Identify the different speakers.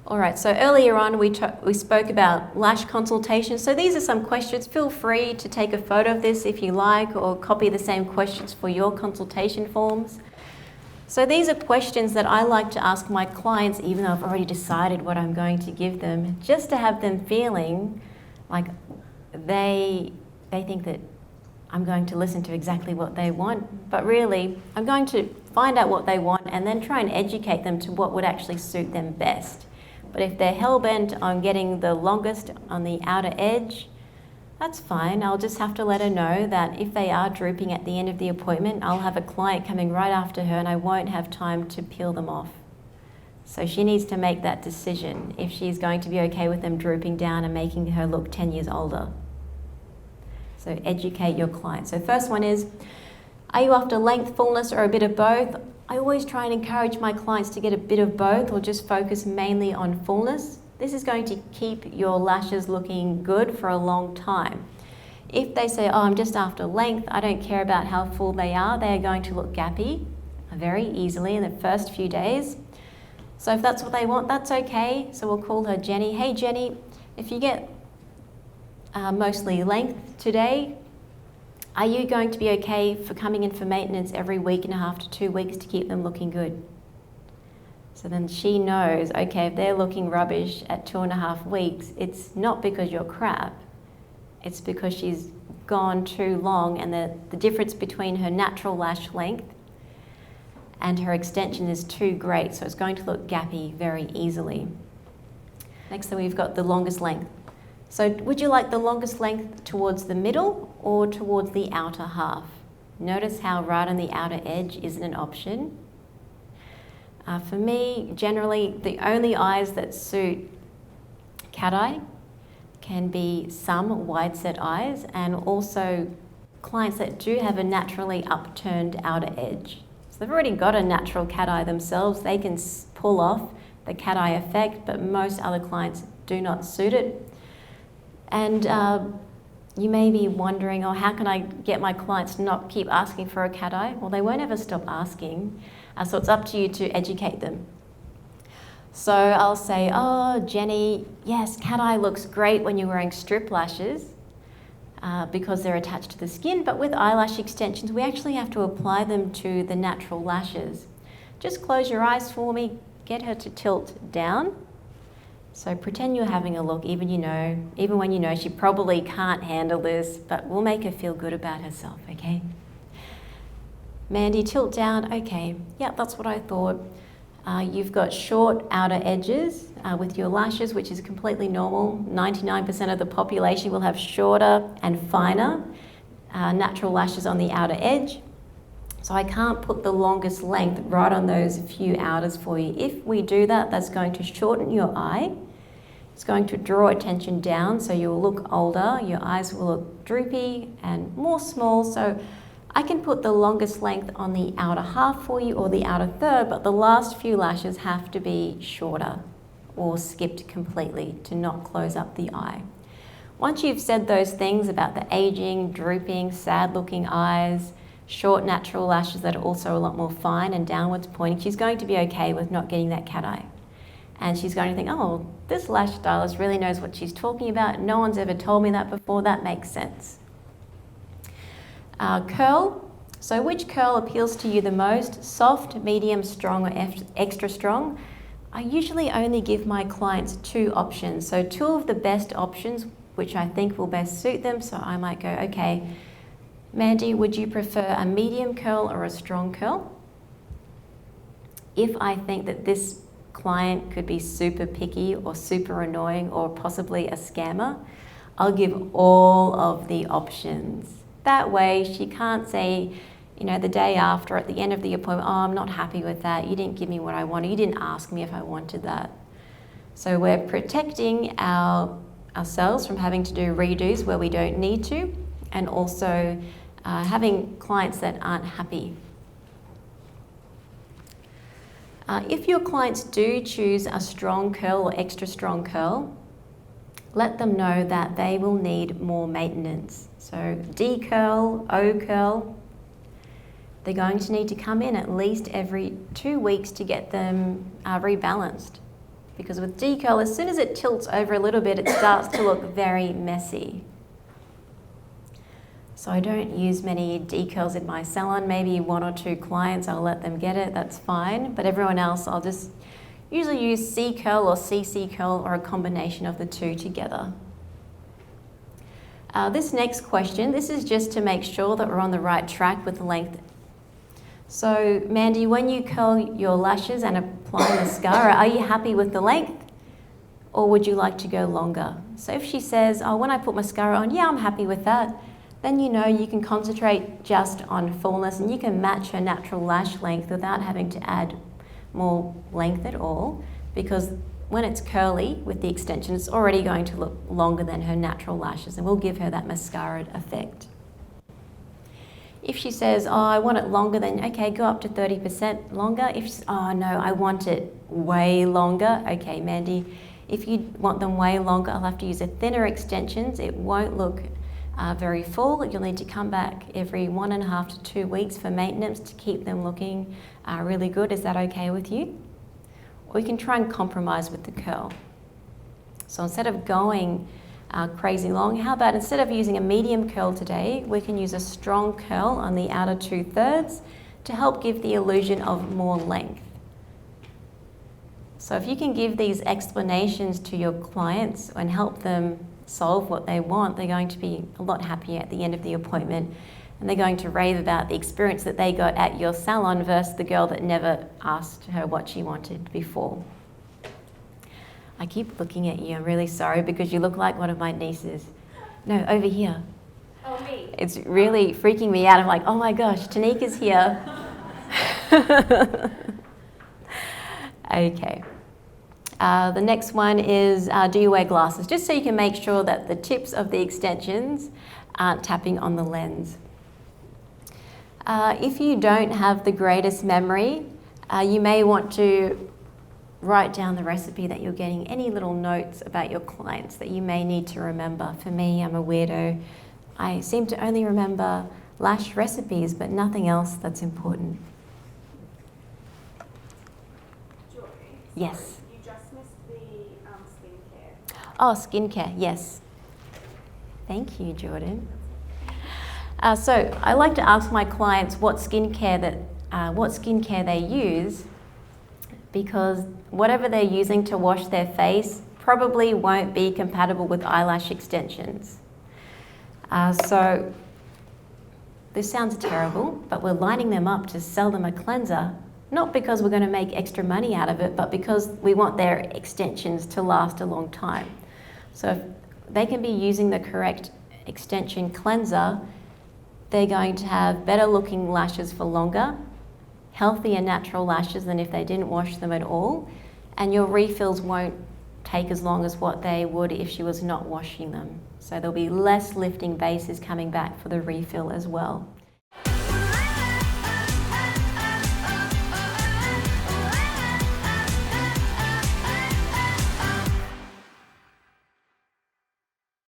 Speaker 1: All right, so earlier on we spoke about lash consultation. So these are some questions. Feel free to take a photo of this if you like, or copy the same questions for your consultation forms. So these are questions that I like to ask my clients, even though I've already decided what I'm going to give them, just to have them feeling like they think that I'm going to listen to exactly what they want, but really I'm going to find out what they want and then try and educate them to what would actually suit them best. But if they're hell-bent on getting the longest on the outer edge, that's fine. I'll just have to let her know that if they are drooping at the end of the appointment, I'll have a client coming right after her and I won't have time to peel them off. So she needs to make that decision if she's going to be okay with them drooping down and making her look 10 years older. So educate your client. So first one is, are you after length, fullness, or a bit of both? I always try and encourage my clients to get a bit of both or just focus mainly on fullness. This is going to keep your lashes looking good for a long time. If they say, oh, I'm just after length, I don't care about how full they are going to look gappy very easily in the first few days. So if that's what they want, that's okay. So we'll call her Jenny. Hey Jenny, if you get mostly length today, are you going to be okay for coming in for maintenance every week and a half to 2 weeks to keep them looking good? So then she knows, okay, if they're looking rubbish at 2.5 weeks, it's not because you're crap, it's because she's gone too long and the difference between her natural lash length and her extension is too great, so it's going to look gappy very easily. Next thing we've got the longest length. So would you like the longest length towards the middle or towards the outer half? Notice how right on the outer edge isn't an option. For me, generally, the only eyes that suit cat eye can be some wide set eyes and also clients that do have a naturally upturned outer edge. So they've already got a natural cat eye themselves. They can pull off the cat eye effect, but most other clients do not suit it. And you may be wondering, oh, how can I get my clients to not keep asking for a cat eye? Well, they won't ever stop asking. So it's up to you to educate them. So I'll say, oh, Jenny, yes, cat eye looks great when you're wearing strip lashes because they're attached to the skin, but with eyelash extensions, we actually have to apply them to the natural lashes. Just close your eyes for me, get her to tilt down. So pretend you're having a look, even when you know she probably can't handle this, but we'll make her feel good about herself, okay? Mandy, tilt down, okay, yeah, that's what I thought. You've got short outer edges with your lashes, which is completely normal. 99% of the population will have shorter and finer natural lashes on the outer edge. So I can't put the longest length right on those few outers for you. If we do that, that's going to shorten your eye. It's going to draw attention down, so you will look older, your eyes will look droopy and more small. So I can put the longest length on the outer half for you or the outer third, but the last few lashes have to be shorter or skipped completely to not close up the eye. Once you've said those things about the aging, drooping, sad looking eyes, short natural lashes that are also a lot more fine and downwards pointing, she's going to be okay with not getting that cat eye. And she's going to think, oh, this lash stylist really knows what she's talking about. No one's ever told me that before. That makes sense. Curl. So which curl appeals to you the most? Soft, medium, strong, or extra strong? I usually only give my clients 2 options. So 2 of the best options, which I think will best suit them. So I might go, okay, Mandy, would you prefer a medium curl or a strong curl? If I think that this client could be super picky or super annoying or possibly a scammer, I'll give all of the options. That way she can't say, the day after at the end of the appointment, oh, I'm not happy with that. You didn't give me what I wanted. You didn't ask me if I wanted that. So we're protecting ourselves from having to do redos where we don't need to, and also having clients that aren't happy. If your clients do choose a strong curl or extra strong curl, let them know that they will need more maintenance. So D curl, O curl, they're going to need to come in at least every 2 weeks to get them rebalanced. because with decurl, as soon as it tilts over a little bit, it starts to look very messy. So I don't use many decurls in my salon. Maybe 1 or 2 clients, I'll let them get it, that's fine. But everyone else, I'll just usually use C curl or CC curl or a combination of the two together. This next question, this is just to make sure that we're on the right track with the length. So Mandy, when you curl your lashes and apply mascara, are you happy with the length or would you like to go longer? So if she says, oh, when I put mascara on, yeah, I'm happy with that, then you know you can concentrate just on fullness and you can match her natural lash length without having to add more length at all, because when it's curly with the extension, it's already going to look longer than her natural lashes and will give her that mascara effect. If she says, oh, I want it longer, then okay, go up to 30% longer. If she's, oh no, I want it way longer, okay, Mandy, if you want them way longer, I'll have to use a thinner extensions. It won't look very full. You'll need to come back every 1.5 to 2 weeks for maintenance to keep them looking really good. Is that okay with you? Or you can try and compromise with the curl. So instead of going crazy long, how about instead of using a medium curl today, we can use a strong curl on the outer 2/3 to help give the illusion of more length. So if you can give these explanations to your clients and help them solve what they want, they're going to be a lot happier at the end of the appointment, and they're going to rave about the experience that they got at your salon versus the girl that never asked her what she wanted before. I keep looking at you, I'm really sorry, because you look like one of my nieces. No, over here.
Speaker 2: Oh, me?
Speaker 1: It's really freaking me out. I'm like, oh my gosh, Tanika's here. Okay. The next one is, do you wear glasses? Just so you can make sure that the tips of the extensions aren't tapping on the lens. If you don't have the greatest memory, you may want to write down the recipe that you're getting, any little notes about your clients that you may need to remember. For me, I'm a weirdo. I seem to only remember lash recipes, but nothing else that's important.
Speaker 2: Joy,
Speaker 1: Yes.
Speaker 2: you just missed the skincare.
Speaker 1: Oh, skincare, yes. Thank you, Jordan. So I like to ask my clients what skincare they use, because whatever they're using to wash their face probably won't be compatible with eyelash extensions. So this sounds terrible, but we're lining them up to sell them a cleanser, not because we're going to make extra money out of it, but because we want their extensions to last a long time. So if they can be using the correct extension cleanser, they're going to have better looking lashes for longer, healthier natural lashes than if they didn't wash them at all, and your refills won't take as long as what they would if she was not washing them. So there'll be less lifting bases coming back for the refill as well.